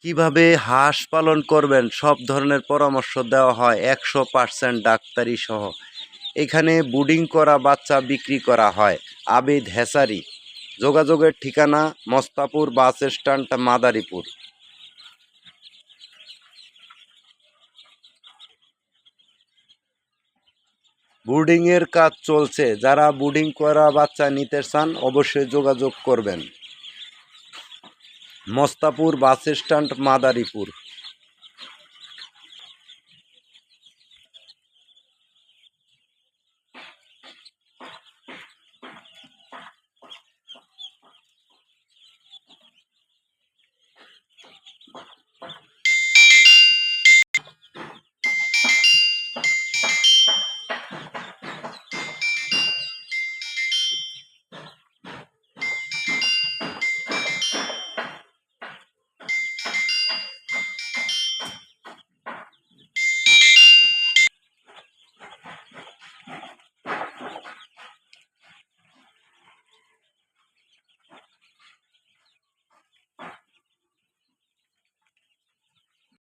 কিভাবে হাঁস পালন করবেন সব ধরনের পরামর্শ দেওয়া হয় 100% ডাক্তারি সহ। এখানে ব্রুডিং করা বাচ্চা বিক্রি করা হয়। আবিদ হ্যাচারি। যোগাযোগের ঠিকানা মস্তাপুর বাস স্ট্যান্ড, মাদারীপুর। ব্রুডিংয়ের কাজ চলছে, যারা ব্রুডিং করা বাচ্চা নিতে চান অবশ্যই যোগাযোগ করবেন। Mastapur bus stand, Madaripur.